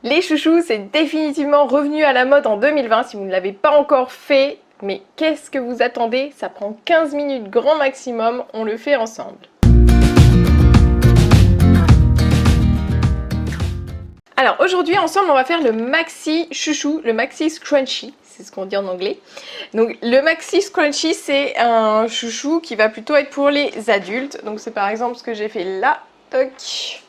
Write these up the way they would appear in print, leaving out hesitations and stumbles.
Les chouchous, c'est définitivement revenu à la mode en 2020. Si vous ne l'avez pas encore fait, mais qu'est-ce que vous attendez? Ça prend 15 minutes grand maximum, on le fait ensemble. Alors aujourd'hui ensemble on va faire le maxi chouchou, le maxi scrunchie, c'est ce qu'on dit en anglais. Donc le maxi scrunchie c'est un chouchou qui va plutôt être pour les adultes. Donc c'est par exemple ce que j'ai fait là, toc.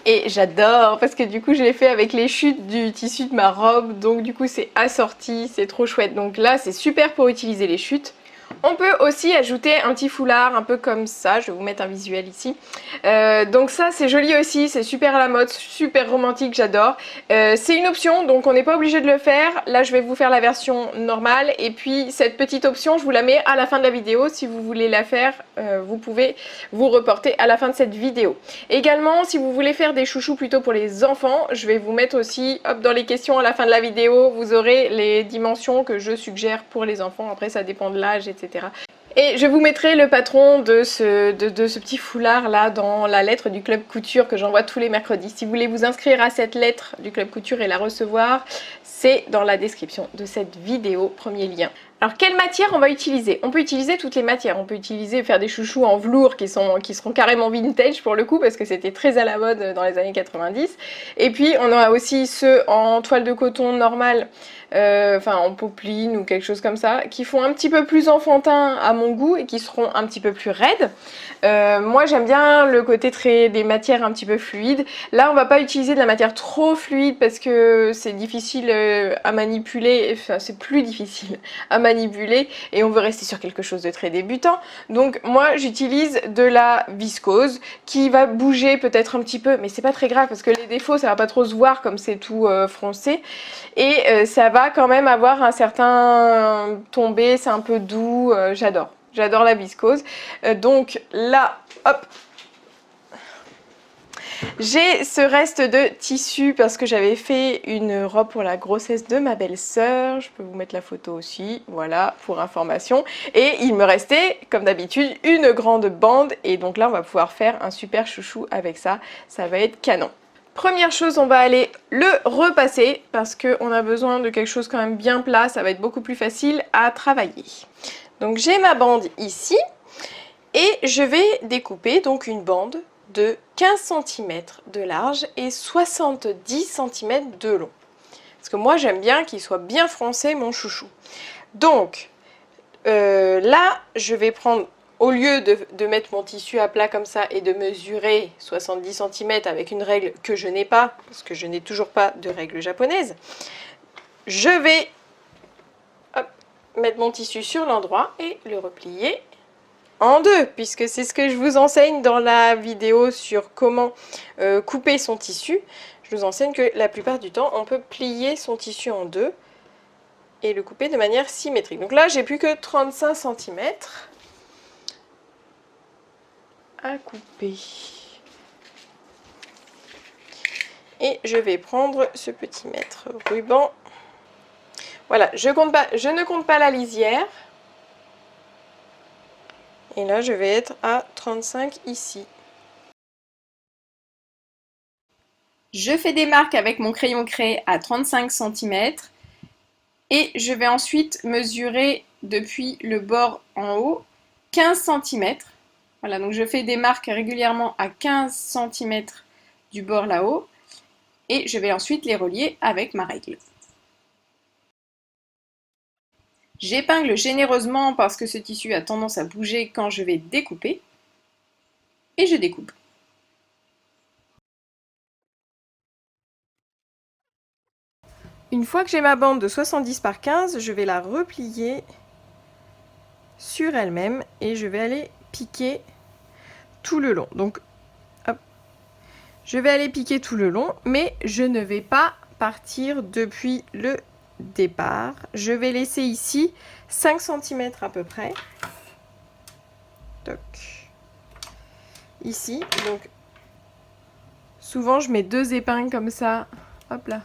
Et j'adore parce que du coup je l'ai fait avec les chutes du tissu de ma robe, donc du coup c'est assorti, c'est trop chouette. Donc là c'est super pour utiliser les chutes. On peut aussi ajouter un petit foulard un peu comme ça, je vais vous mettre un visuel ici. Donc ça c'est joli aussi, c'est super à la mode, super romantique, j'adore. C'est une option donc on n'est pas obligé de le faire. Là je vais vous faire la version normale et puis cette petite option je vous la mets à la fin de la vidéo. Si vous voulez la faire, vous pouvez vous reporter à la fin de cette vidéo. Également si vous voulez faire des chouchous plutôt pour les enfants, je vais vous mettre aussi hop, dans les questions à la fin de la vidéo, vous aurez les dimensions que je suggère pour les enfants. Après ça dépend de l'âge, etc. Et je vous mettrai le patron de ce petit foulard là dans la lettre du Club Couture que j'envoie tous les mercredis. Si vous voulez vous inscrire à cette lettre du Club Couture et la recevoir, c'est dans la description de cette vidéo, premier lien. Alors quelle matière on va utiliser? On peut utiliser toutes les matières, on peut faire des chouchous en velours qui seront carrément vintage pour le coup parce que c'était très à la mode dans les années 90. Et puis on aura aussi ceux en toile de coton normale, enfin en popeline ou quelque chose comme ça, qui font un petit peu plus enfantin à mon goût et qui seront un petit peu plus raides. Moi j'aime bien le côté des matières un petit peu fluides. Là on va pas utiliser de la matière trop fluide parce que c'est difficile à manipuler, enfin c'est plus difficile à manipuler et on veut rester sur quelque chose de très débutant. Donc moi j'utilise de la viscose qui va bouger peut-être un petit peu, mais c'est pas très grave parce que les défauts ça va pas trop se voir comme c'est tout froncé et ça va quand même avoir un certain tombé, c'est un peu doux, j'adore. J'adore la viscose. Donc là, hop, j'ai ce reste de tissu parce que j'avais fait une robe pour la grossesse de ma belle-sœur. Je peux vous mettre la photo aussi, voilà, pour information. Et il me restait, comme d'habitude, une grande bande. Et donc là, on va pouvoir faire un super chouchou avec ça. Ça va être canon. Première chose, on va aller le repasser parce qu'on a besoin de quelque chose quand même bien plat. Ça va être beaucoup plus facile à travailler. Donc j'ai ma bande ici. Et je vais découper donc une bande de 15 cm de large et 70 cm de long. Parce que moi j'aime bien qu'il soit bien froncé mon chouchou. Donc là je vais prendre, au lieu de mettre mon tissu à plat comme ça et de mesurer 70 cm avec une règle que je n'ai pas, parce que je n'ai toujours pas de règle japonaise, je vais hop, mettre mon tissu sur l'endroit et le replier en deux, puisque c'est ce que je vous enseigne dans la vidéo sur comment couper son tissu. Je vous enseigne que la plupart du temps, on peut plier son tissu en deux et le couper de manière symétrique. Donc là, j'ai plus que 35 cm à couper. Et je vais prendre ce petit mètre ruban. Voilà, je ne compte pas la lisière. Et là, je vais être à 35 ici. Je fais des marques avec mon crayon craie à 35 cm. Et je vais ensuite mesurer depuis le bord en haut 15 cm. Voilà, donc je fais des marques régulièrement à 15 cm du bord là-haut. Et je vais ensuite les relier avec ma règle. J'épingle généreusement parce que ce tissu a tendance à bouger quand je vais découper. Et je découpe. Une fois que j'ai ma bande de 70 par 15, je vais la replier sur elle-même et je vais aller piquer tout le long. Donc, hop, je vais aller piquer tout le long, mais je ne vais pas partir depuis le départ. Je vais laisser ici 5 cm à peu près. Toc. Ici, donc souvent je mets 2 épingles comme ça. Hop là.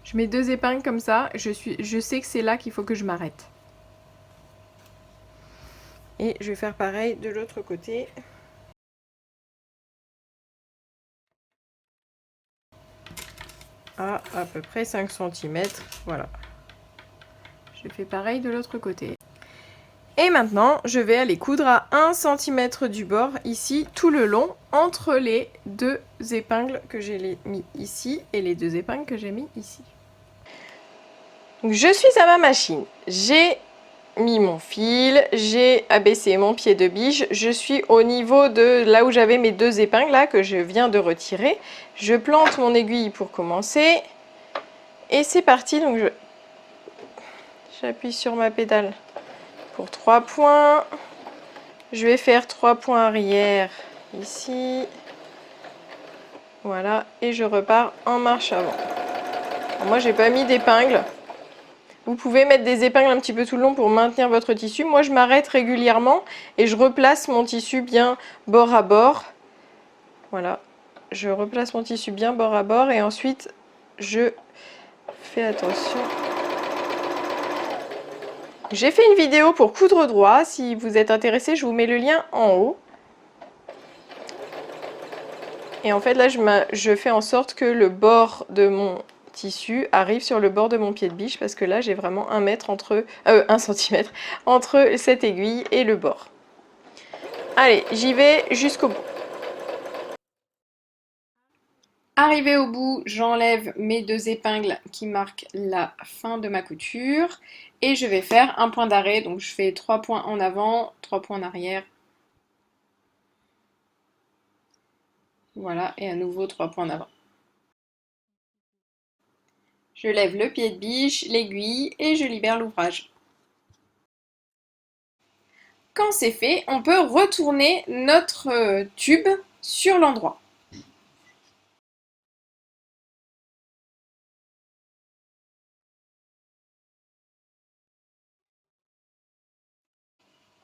Je mets 2 épingles comme ça. Je sais que c'est là qu'il faut que je m'arrête. Et je vais faire pareil de l'autre côté. à peu près 5 cm. Voilà. Je fais pareil de l'autre côté. Et maintenant, je vais aller coudre à 1 cm du bord, ici, tout le long, entre les deux épingles que j'ai mis ici et les deux épingles que j'ai mis ici. Donc, je suis à ma machine. J'ai mis mon fil, j'ai abaissé mon pied de biche. Je suis au niveau de là où j'avais mes deux épingles, là, que je viens de retirer. Je plante mon aiguille pour commencer. Et c'est parti. Donc, j'appuie sur ma pédale pour 3 points. Je vais faire 3 points arrière ici. Voilà, et je repars en marche avant. Alors moi, j'ai pas mis d'épingle. Vous pouvez mettre des épingles un petit peu tout le long pour maintenir votre tissu. Moi, je m'arrête régulièrement et je replace mon tissu bien bord à bord. Voilà, je replace mon tissu bien bord à bord et ensuite, je fais attention. J'ai fait une vidéo pour coudre droit. Si vous êtes intéressé, je vous mets le lien en haut. Et en fait, là, je fais en sorte que le bord de mon tissu arrive sur le bord de mon pied de biche parce que là, j'ai vraiment 1 mètre entre, 1 cm entre cette aiguille et le bord. Allez, j'y vais jusqu'au bout. Arrivé au bout, j'enlève mes deux épingles qui marquent la fin de ma couture et je vais faire un point d'arrêt. Donc, je fais 3 points en avant, 3 points en arrière. Voilà, et à nouveau 3 points en avant. Je lève le pied de biche, l'aiguille et je libère l'ouvrage. Quand c'est fait, on peut retourner notre tube sur l'endroit.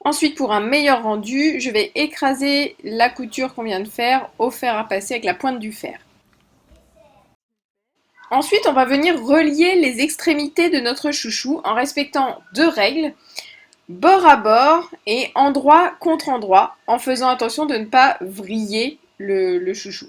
Ensuite, pour un meilleur rendu, je vais écraser la couture qu'on vient de faire au fer à passer avec la pointe du fer. Ensuite, on va venir relier les extrémités de notre chouchou en respectant 2 règles, bord à bord et endroit contre endroit, en faisant attention de ne pas vriller le chouchou.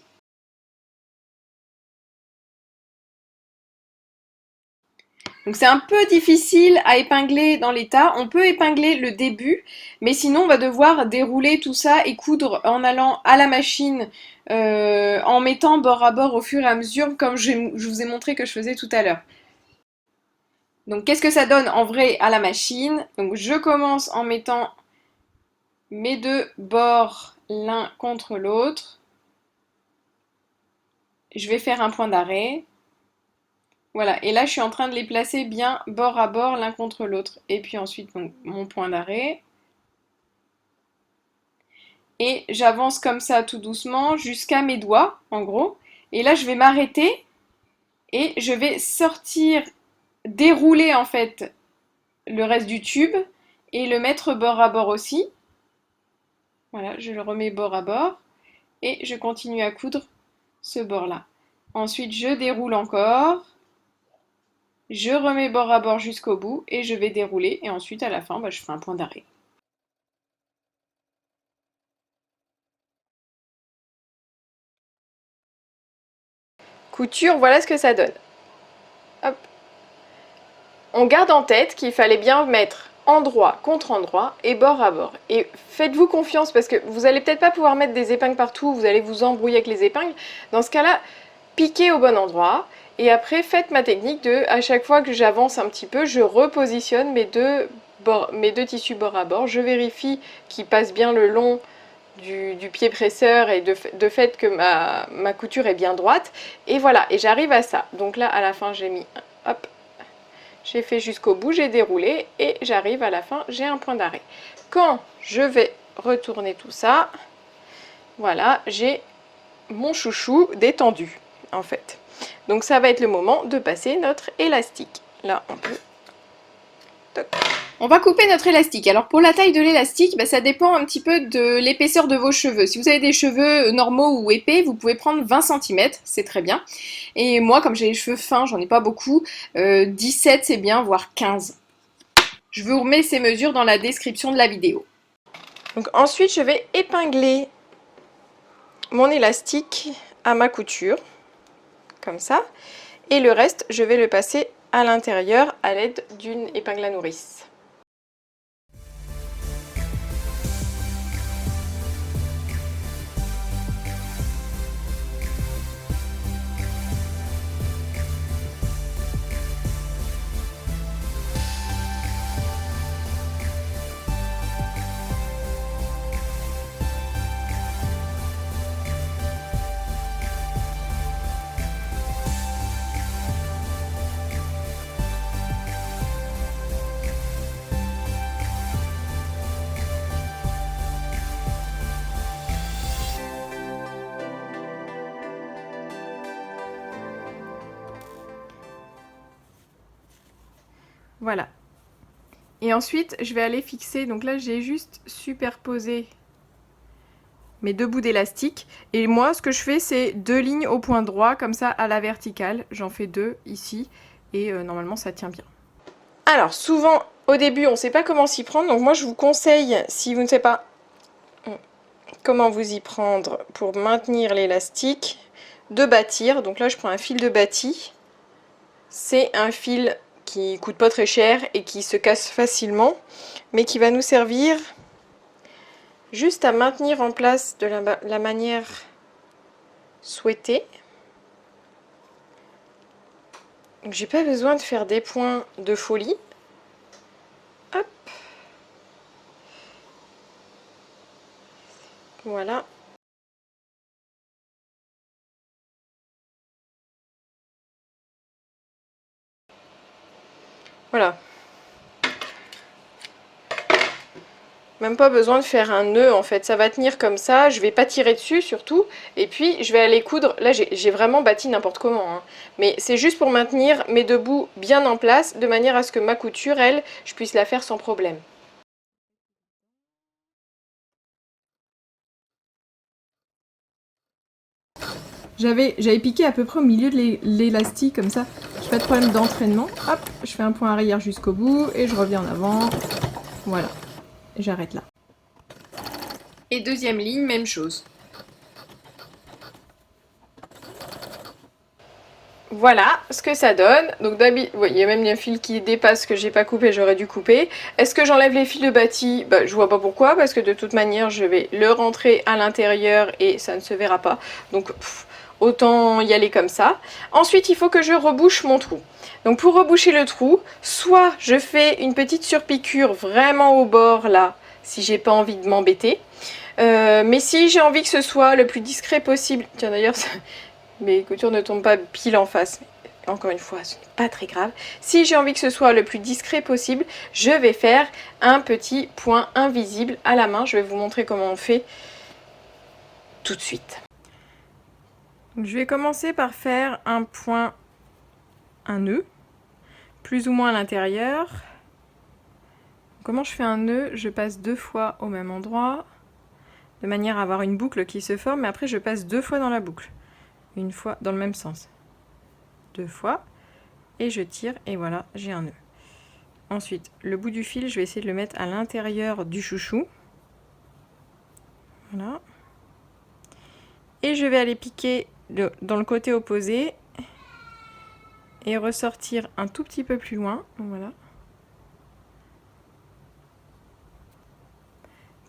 Donc c'est un peu difficile à épingler dans l'état. On peut épingler le début, mais sinon on va devoir dérouler tout ça et coudre en allant à la machine, en mettant bord à bord au fur et à mesure, comme je vous ai montré que je faisais tout à l'heure. Donc qu'est-ce que ça donne en vrai à la machine? Donc je commence en mettant mes deux bords l'un contre l'autre. Je vais faire un point d'arrêt. Voilà, et là je suis en train de les placer bien bord à bord l'un contre l'autre. Et puis ensuite donc, mon point d'arrêt. Et j'avance comme ça tout doucement jusqu'à mes doigts, en gros. Et là je vais m'arrêter et je vais sortir, dérouler en fait le reste du tube et le mettre bord à bord aussi. Voilà, je le remets bord à bord et je continue à coudre ce bord-là. Ensuite je déroule encore. Je remets bord à bord jusqu'au bout et je vais dérouler et ensuite à la fin je ferai un point d'arrêt. Couture, voilà ce que ça donne. Hop. On garde en tête qu'il fallait bien mettre endroit contre endroit et bord à bord. Et faites-vous confiance parce que vous n'allez peut-être pas pouvoir mettre des épingles partout, vous allez vous embrouiller avec les épingles. Dans ce cas-là, piquez au bon endroit. Et après, faites ma technique de, à chaque fois que j'avance un petit peu, je repositionne mes deux tissus bord à bord. Je vérifie qu'ils passent bien le long du pied presseur et de fait que ma couture est bien droite. Et voilà, et j'arrive à ça. Donc là, à la fin, j'ai mis, hop, j'ai fait jusqu'au bout, j'ai déroulé et j'arrive à la fin, j'ai un point d'arrêt. Quand je vais retourner tout ça, voilà, j'ai mon chouchou détendu, en fait. Donc ça va être le moment de passer notre élastique. Là, on peut... Toc. On va couper notre élastique. Alors pour la taille de l'élastique, ça dépend un petit peu de l'épaisseur de vos cheveux. Si vous avez des cheveux normaux ou épais, vous pouvez prendre 20 cm, c'est très bien. Et moi, comme j'ai les cheveux fins, j'en ai pas beaucoup, 17 c'est bien, voire 15. Je vous remets ces mesures dans la description de la vidéo. Donc ensuite, je vais épingler mon élastique à ma couture, comme ça. Et le reste, je vais le passer à l'intérieur à l'aide d'une épingle à nourrice. Voilà. Et ensuite, je vais aller fixer, donc là j'ai juste superposé mes 2 bouts d'élastique. Et moi, ce que je fais, c'est 2 lignes au point droit, comme ça, à la verticale. J'en fais 2 ici, et normalement ça tient bien. Alors, souvent, au début, on ne sait pas comment s'y prendre. Donc moi, je vous conseille, si vous ne savez pas comment vous y prendre pour maintenir l'élastique, de bâtir. Donc là, je prends un fil de bâti. C'est un fil qui coûte pas très cher et qui se casse facilement, mais qui va nous servir juste à maintenir en place de la manière souhaitée. Donc j'ai pas besoin de faire des points de folie. Hop. Voilà. Voilà. Même pas besoin de faire un nœud en fait, ça va tenir comme ça, je vais pas tirer dessus surtout, et puis je vais aller coudre, là j'ai vraiment bâti n'importe comment, hein. Mais c'est juste pour maintenir mes 2 bouts bien en place, de manière à ce que ma couture, elle, je puisse la faire sans problème. J'avais piqué à peu près au milieu de l'élastique comme ça, j'ai pas de problème d'entraînement, hop, je fais un point arrière jusqu'au bout, et je reviens en avant, voilà, j'arrête là. Et deuxième ligne, même chose. Voilà ce que ça donne. Donc d'habitude, il y a même un fil qui dépasse que j'ai pas coupé, j'aurais dû couper. Est-ce que j'enlève les fils de bâti? Bah, je vois pas pourquoi, parce que de toute manière, je vais le rentrer à l'intérieur et ça ne se verra pas. Donc autant y aller comme ça. Ensuite, il faut que je rebouche mon trou. Donc pour reboucher le trou, soit je fais une petite surpiqûre vraiment au bord là, si j'ai pas envie de m'embêter. Mais si j'ai envie que ce soit le plus discret possible, tiens d'ailleurs mes coutures ne tombent pas pile en face, mais encore une fois ce n'est pas très grave. Si j'ai envie que ce soit le plus discret possible, je vais faire un petit point invisible à la main. Je vais vous montrer comment on fait tout de suite. Donc, je vais commencer par faire un point, un nœud, plus ou moins à l'intérieur. Comment je fais un nœud? Je passe 2 fois au même endroit, de manière à avoir une boucle qui se forme, mais après je passe 2 fois dans la boucle. Une fois dans le même sens. 2 fois, et je tire, et voilà, j'ai un nœud. Ensuite, le bout du fil, je vais essayer de le mettre à l'intérieur du chouchou. Voilà. Et je vais aller piquer dans le côté opposé, et ressortir un tout petit peu plus loin, voilà.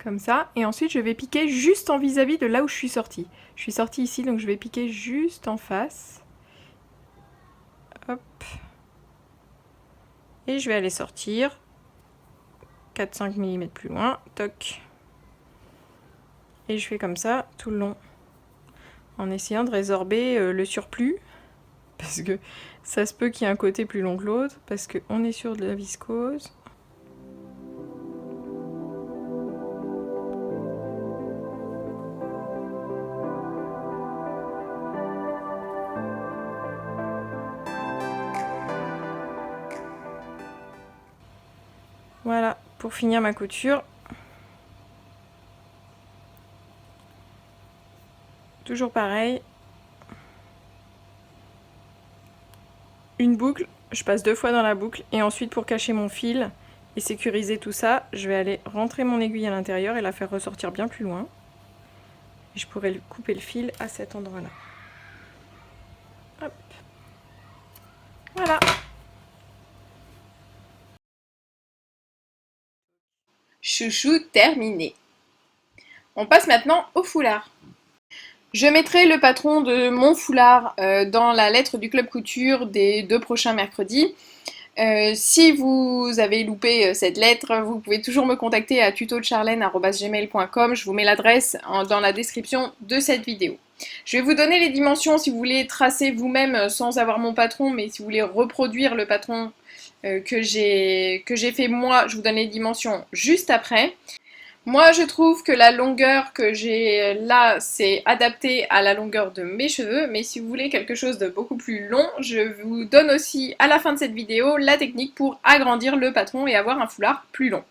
Comme ça, et ensuite je vais piquer juste en vis-à-vis de là où je suis sortie. Je suis sortie ici, donc je vais piquer juste en face. Hop. Et je vais aller sortir 4-5 mm plus loin, toc. Et je fais comme ça tout le long, en essayant de résorber le surplus, parce que ça se peut qu'il y ait un côté plus long que l'autre, parce qu'on est sur de la viscose. Voilà, pour finir ma couture. Toujours pareil. Une boucle, je passe 2 fois dans la boucle, et ensuite pour cacher mon fil et sécuriser tout ça, je vais aller rentrer mon aiguille à l'intérieur et la faire ressortir bien plus loin. Et je pourrais couper le fil à cet endroit-là. Hop. voilà. Chouchou terminé. On passe maintenant au foulard. Je mettrai le patron de mon foulard dans la lettre du Club Couture des 2 prochains mercredis. Si vous avez loupé cette lettre, vous pouvez toujours me contacter à tutocharlène@gmail.com. Je vous mets l'adresse dans la description de cette vidéo. Je vais vous donner les dimensions si vous voulez tracer vous-même sans avoir mon patron, mais si vous voulez reproduire le patron que j'ai fait moi, je vous donne les dimensions juste après. Moi, je trouve que la longueur que j'ai là, c'est adapté à la longueur de mes cheveux, mais si vous voulez quelque chose de beaucoup plus long, je vous donne aussi à la fin de cette vidéo la technique pour agrandir le patron et avoir un foulard plus long.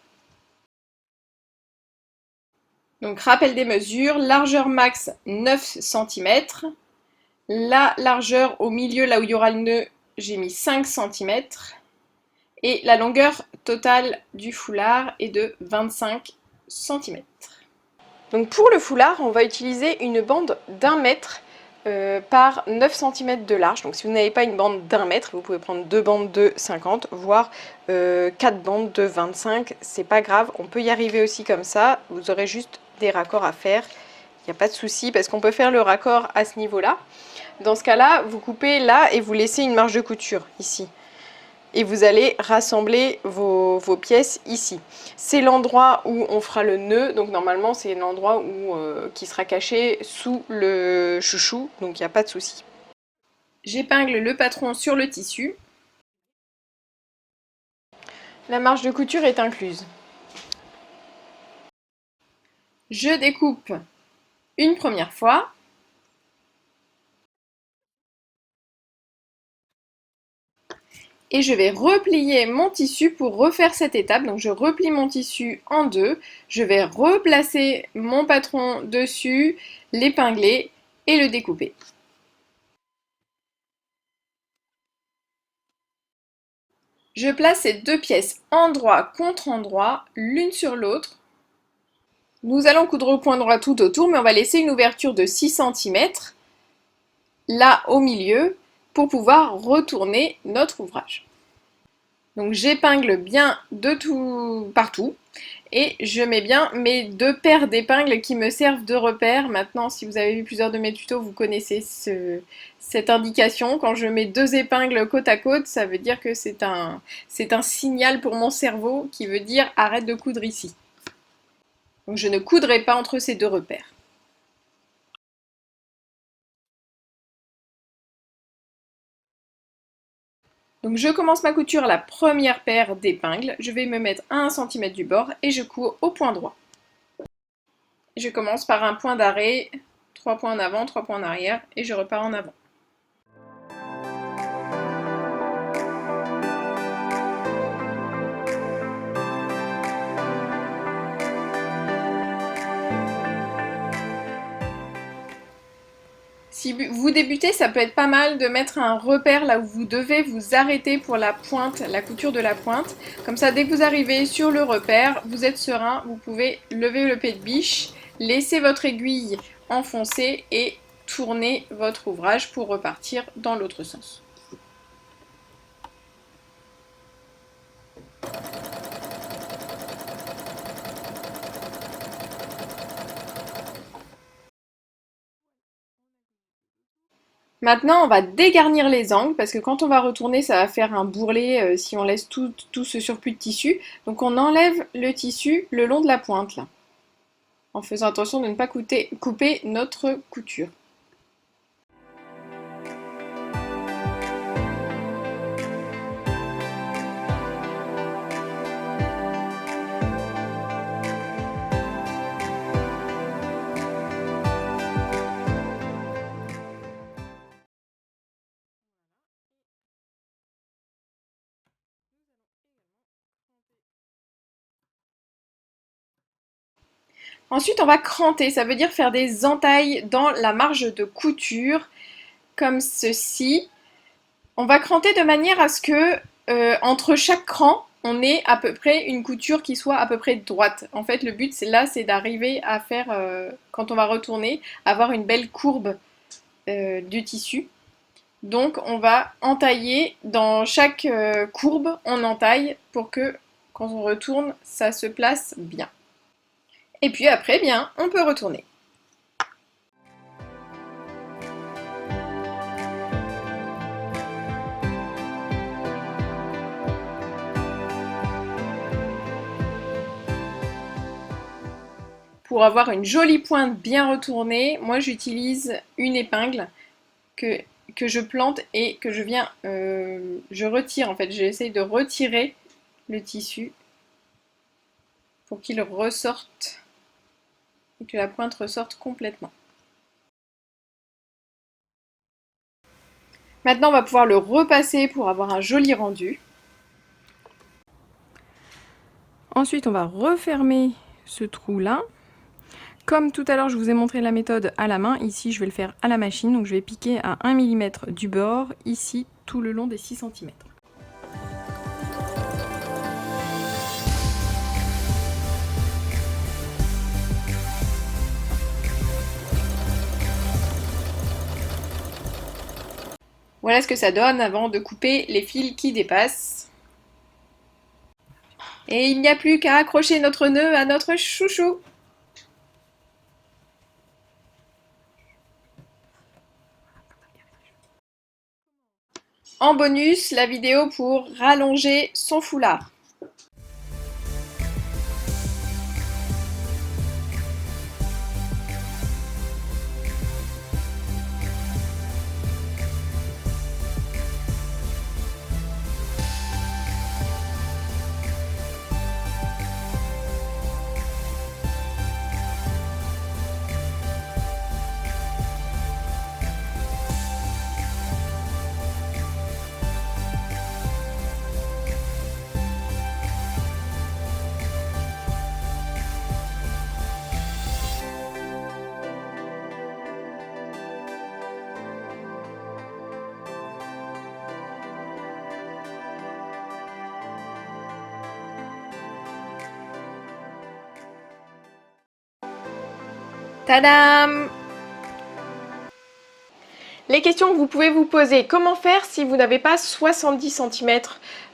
Donc, rappel des mesures, largeur max 9 cm, la largeur au milieu, là où il y aura le nœud, j'ai mis 5 cm, et la longueur totale du foulard est de 25 cm. Donc pour le foulard, on va utiliser une bande d'1 mètre par 9 cm de large. Donc si vous n'avez pas une bande d'1 mètre, vous pouvez prendre 2 bandes de 50, voire 4 bandes de 25. C'est pas grave, on peut y arriver aussi comme ça. Vous aurez juste des raccords à faire. Il n'y a pas de souci parce qu'on peut faire le raccord à ce niveau-là. Dans ce cas-là, vous coupez là et vous laissez une marge de couture ici. Et vous allez rassembler vos pièces ici. C'est l'endroit où on fera le nœud, donc normalement c'est l'endroit qui sera caché sous le chouchou, donc il n'y a pas de souci. J'épingle le patron sur le tissu. La marge de couture est incluse. Je découpe une première fois. Et je vais replier mon tissu pour refaire cette étape. Donc je replie mon tissu en deux, je vais replacer mon patron dessus, l'épingler et le découper. Je place ces deux pièces endroit contre endroit, l'une sur l'autre. Nous allons coudre au point droit tout autour, mais on va laisser une ouverture de 6 cm là au milieu pour pouvoir retourner notre ouvrage. Donc j'épingle bien de tout partout et je mets bien mes 2 paires d'épingles qui me servent de repère. Maintenant, si vous avez vu plusieurs de mes tutos, vous connaissez cette indication. Quand je mets 2 épingles côte à côte, ça veut dire que c'est un signal pour mon cerveau qui veut dire arrête de coudre ici. Donc je ne coudrai pas entre ces 2 repères. Donc je commence ma couture à la première paire d'épingles, je vais me mettre à 1 cm du bord et je couds au point droit. Je commence par un point d'arrêt, 3 points en avant, 3 points en arrière et je repars en avant. Si vous débutez, ça peut être pas mal de mettre un repère là où vous devez vous arrêter pour la pointe, la couture de la pointe. Comme ça, dès que vous arrivez sur le repère, vous êtes serein, vous pouvez lever le pied de biche, laisser votre aiguille enfoncer et tourner votre ouvrage pour repartir dans l'autre sens. Maintenant, on va dégarnir les angles parce que quand on va retourner, ça va faire un bourrelet si on laisse tout ce surplus de tissu. Donc on enlève le tissu le long de la pointe là, en faisant attention de ne pas couper notre couture. Ensuite, on va cranter, ça veut dire faire des entailles dans la marge de couture, comme ceci. On va cranter de manière à ce que, entre chaque cran, on ait à peu près une couture qui soit à peu près droite. En fait, le but, c'est d'arriver à faire, quand on va retourner, avoir une belle courbe du tissu. Donc on va entailler dans chaque courbe, on entaille pour que quand on retourne, ça se place bien. Et puis après, bien, on peut retourner. Pour avoir une jolie pointe bien retournée, moi j'utilise une épingle que je plante et que je retire en fait. J'essaie de retirer le tissu pour qu'il ressorte et que la pointe ressorte complètement. Maintenant, on va pouvoir le repasser pour avoir un joli rendu. Ensuite, on va refermer ce trou-là. Comme tout à l'heure, je vous ai montré la méthode à la main, ici je vais le faire à la machine, donc je vais piquer à 1 mm du bord, ici tout le long des 6 cm. Voilà ce que ça donne avant de couper les fils qui dépassent. Et il n'y a plus qu'à accrocher notre nœud à notre chouchou. En bonus, la vidéo pour rallonger son foulard. Tadam! Les questions que vous pouvez vous poser, comment faire si vous n'avez pas 70 cm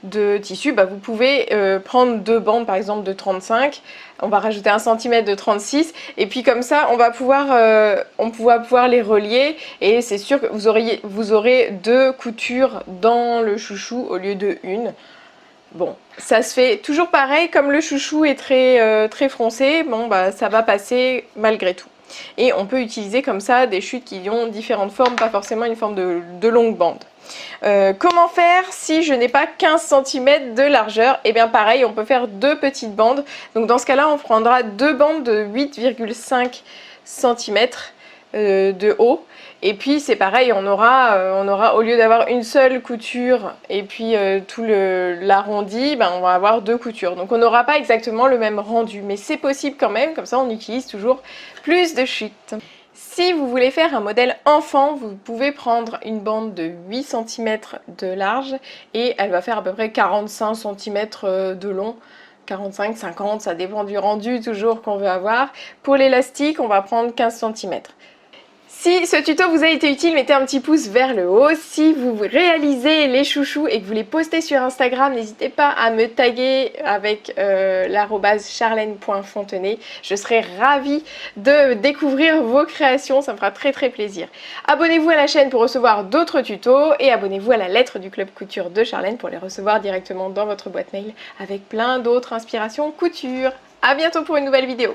de tissu? Vous pouvez prendre deux bandes par exemple de 35, on va rajouter 1 cm de 36 et puis comme ça on va pouvoir les relier et c'est sûr que vous aurez deux coutures dans le chouchou au lieu de une. Bon, ça se fait toujours pareil, comme le chouchou est très foncé, bon ça va passer malgré tout. Et on peut utiliser comme ça des chutes qui ont différentes formes, pas forcément une forme de longue bande. Comment faire si je n'ai pas 15 cm de largeur? Et bien pareil, on peut faire deux petites bandes. Donc dans ce cas-là, on prendra deux bandes de 8,5 cm de haut. Et puis c'est pareil, on aura au lieu d'avoir une seule couture et puis tout l'arrondi, on va avoir deux coutures. Donc on n'aura pas exactement le même rendu, mais c'est possible quand même, comme ça on utilise toujours plus de chutes. Si vous voulez faire un modèle enfant, vous pouvez prendre une bande de 8 cm de large et elle va faire à peu près 45 cm de long. 45, 50, ça dépend du rendu toujours qu'on veut avoir. Pour l'élastique, on va prendre 15 cm. Si ce tuto vous a été utile, mettez un petit pouce vers le haut. Si vous réalisez les chouchous et que vous les postez sur Instagram, n'hésitez pas à me taguer avec l'arobase charlène.fontenay. Je serai ravie de découvrir vos créations, ça me fera très plaisir. Abonnez-vous à la chaîne pour recevoir d'autres tutos et abonnez-vous à la lettre du Club Couture de Charlène pour les recevoir directement dans votre boîte mail avec plein d'autres inspirations couture. A bientôt pour une nouvelle vidéo.